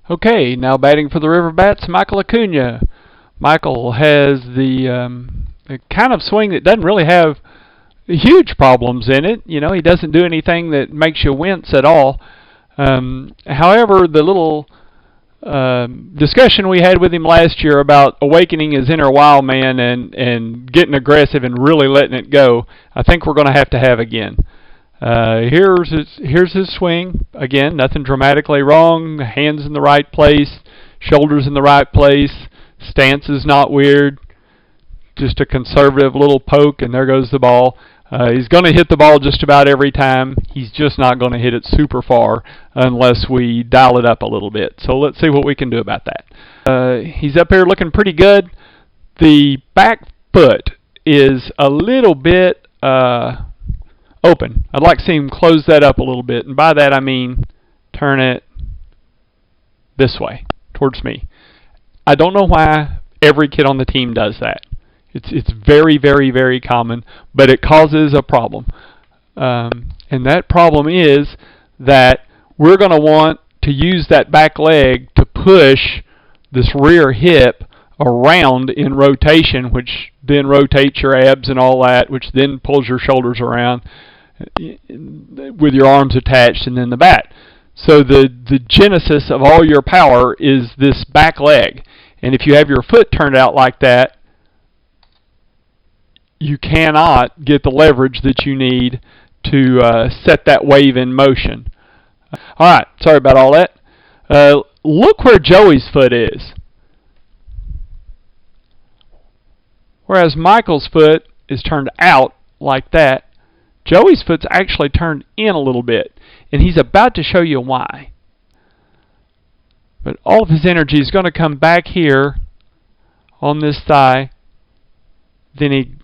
Okay, now batting for the River Bats, Michael Acuna. Michael has the kind of swing that doesn't really have huge problems in it. You know, he doesn't do anything that makes you wince at all. However, the little discussion we had with him last year about awakening his inner wild man and getting aggressive and really letting it go, I think we're going to have again. Here's his swing. Again, nothing dramatically wrong. Hands in the right place, shoulders in the right place, stance is not weird. Just a conservative little poke, and there goes the ball. He's going to hit the ball just about every time. He's just not going to hit it super far unless we dial it up a little bit. So let's see what we can do about that. He's up here looking pretty good. The back foot is a little bit open. I'd like to see him close that up a little bit, and by that I mean turn it this way, towards me. I don't know why every kid on the team does that. It's very, very, very common, but it causes a problem. And that problem is that we're going to want to use that back leg to push this rear hip around in rotation, which then rotates your abs and all that, which then pulls your shoulders around with your arms attached and then the bat. So the genesis of all your power is this back leg. And if you have your foot turned out like that, you cannot get the leverage that you need to set that wave in motion. All right, sorry about all that. Look where Joey's foot is. Whereas Michael's foot is turned out like that, Joey's foot's actually turned in a little bit, and he's about to show you why. But all of his energy is going to come back here on this thigh. Then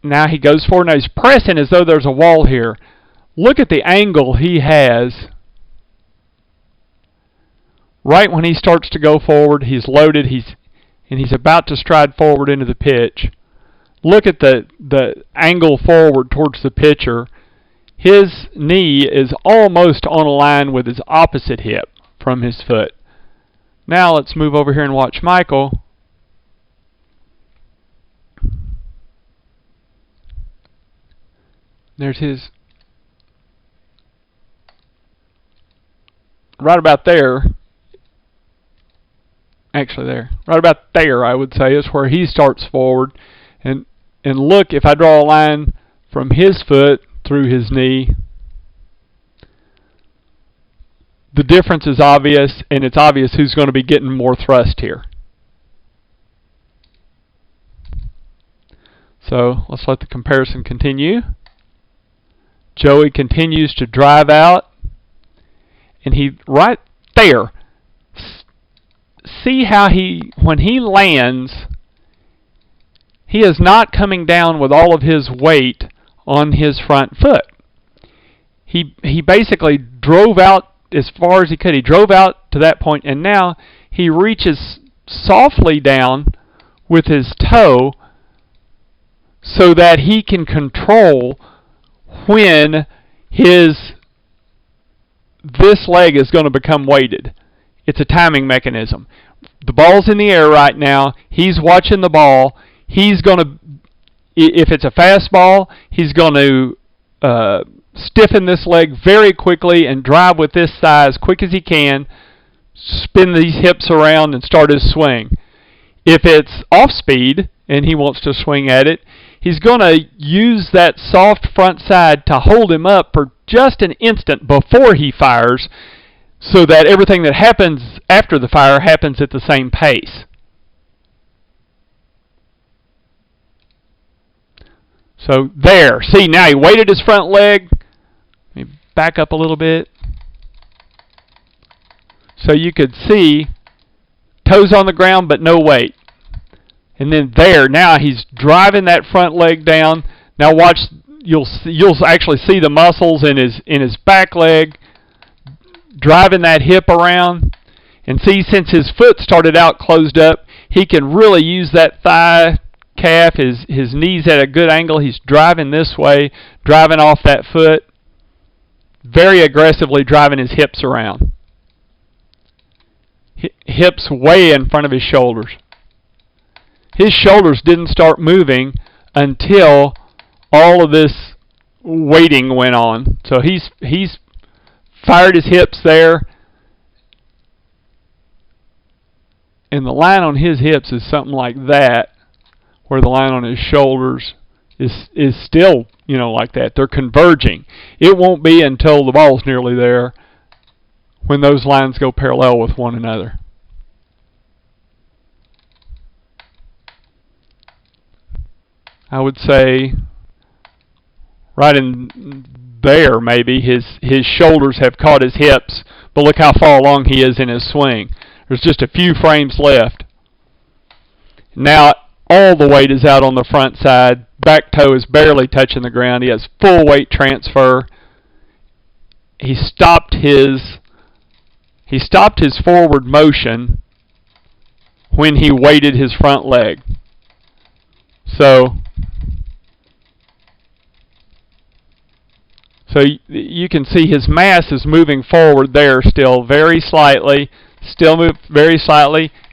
now he goes forward. Now he's pressing as though there's a wall here. Look at the angle he has. Right when he starts to go forward, he's loaded. He's about to stride forward into the pitch. Look at the angle forward towards the pitcher. His knee is almost on a line with his opposite hip from his foot. Now let's move over here and watch Michael. There's his, right about there, actually there, right about there I would say is where he starts forward. And look, if I draw a line from his foot through his knee, the difference is obvious, and it's obvious who's going to be getting more thrust here. So let's let the comparison continue. Joey continues to drive out, and he, right there, see how when he lands, he is not coming down with all of his weight on his front foot. He basically drove out as far as he could. He drove out to that point, and now he reaches softly down with his toe so that he can control when this leg is going to become weighted. It's a timing mechanism. The ball's in the air right now. He's watching the ball. He's going to, if it's a fastball, he's going to stiffen this leg very quickly and drive with this thigh as quick as he can, spin these hips around and start his swing. If it's off speed and he wants to swing at it, he's going to use that soft front side to hold him up for just an instant before he fires, so that everything that happens after the fire happens at the same pace. So there, see, now he weighted his front leg. Let me back up a little bit. So you could see toes on the ground but no weight. And then there, now he's driving that front leg down. Now watch, you'll actually see the muscles in his back leg driving that hip around. And see, since his foot started out closed up, he can really use that thigh calf, his knees at a good angle. He's driving this way, driving off that foot, very aggressively driving his hips around. hips way in front of his shoulders. His shoulders didn't start moving until all of this weighting went on. So he's fired his hips there, and the line on his hips is something like that, where the line on his shoulders is still, like that. They're converging. It won't be until the ball's nearly there when those lines go parallel with one another. I would say right in there maybe his shoulders have caught his hips, but look how far along he is in his swing. There's just a few frames left. Now all the weight is out on the front side. Back toe is barely touching the ground. He has full weight transfer. He stopped his forward motion when he weighted his front leg. So you can see his mass is moving forward there still very slightly,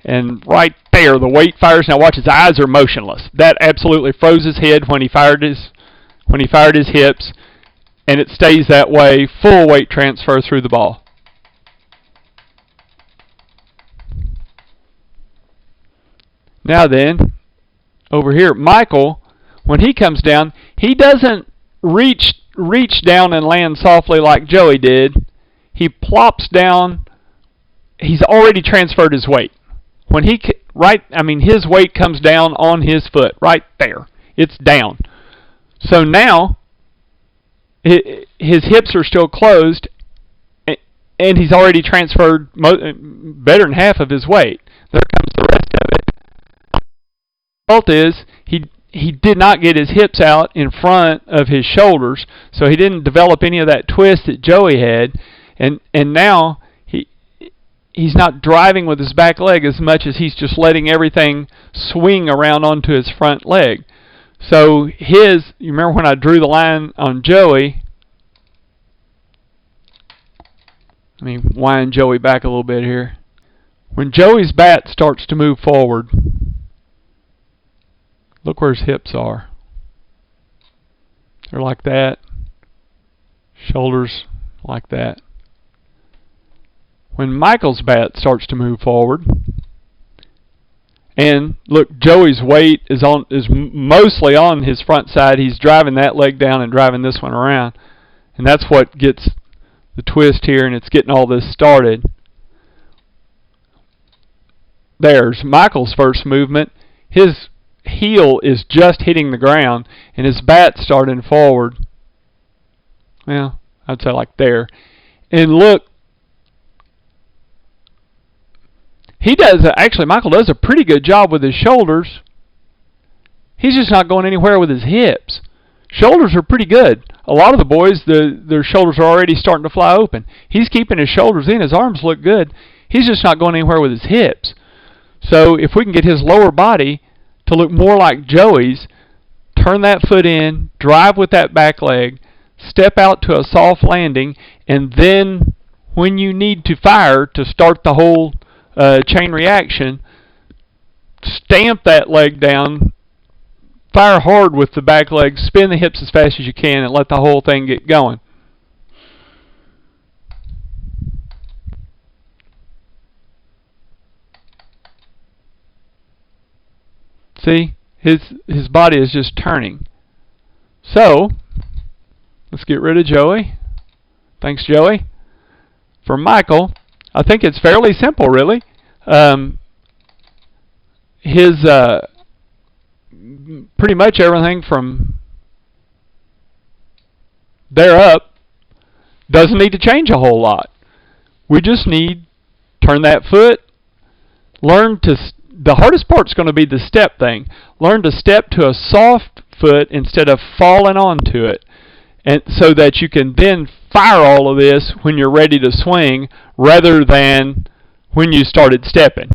and right there the weight fires. Now watch, his eyes are motionless. That absolutely froze his head when he fired his hips, and it stays that way, full weight transfer through the ball. Now then, over here, Michael, when he comes down, he doesn't reach down and land softly like Joey did. He plops down. He's already transferred his weight. When his weight comes down on his foot right there. It's down. So now his hips are still closed, and he's already transferred better than half of his weight. There comes the rest of it. The result is he did not get his hips out in front of his shoulders, so he didn't develop any of that twist that Joey had, and now he's not driving with his back leg as much as he's just letting everything swing around onto his front leg. So you remember when I drew the line on Joey? Let me wind Joey back a little bit here. When Joey's bat starts to move forward, look where his hips are. They're like that. Shoulders like that. When Michael's bat starts to move forward, and look, Joey's weight is mostly on his front side. He's driving that leg down and driving this one around, and that's what gets the twist here, and it's getting all this started. There's Michael's first movement. His heel is just hitting the ground, and his bat's starting forward. Well, I'd say like there. And look, Michael does a pretty good job with his shoulders. He's just not going anywhere with his hips. Shoulders are pretty good. A lot of the boys, their shoulders are already starting to fly open. He's keeping his shoulders in. His arms look good. He's just not going anywhere with his hips. So if we can get his lower body to look more like Joey's, turn that foot in, drive with that back leg, step out to a soft landing, and then when you need to fire to start the whole chain reaction, stamp that leg down, fire hard with the back leg, spin the hips as fast as you can, and let the whole thing get going. See, his body is just turning. So, let's get rid of Joey. Thanks, Joey. For Michael, I think it's fairly simple, really. Pretty much everything from there up doesn't need to change a whole lot. We just need turn that foot, the hardest part's going to be the step thing. Learn to step to a soft foot instead of falling onto it, and so that you can then fire all of this when you're ready to swing rather than when you started stepping.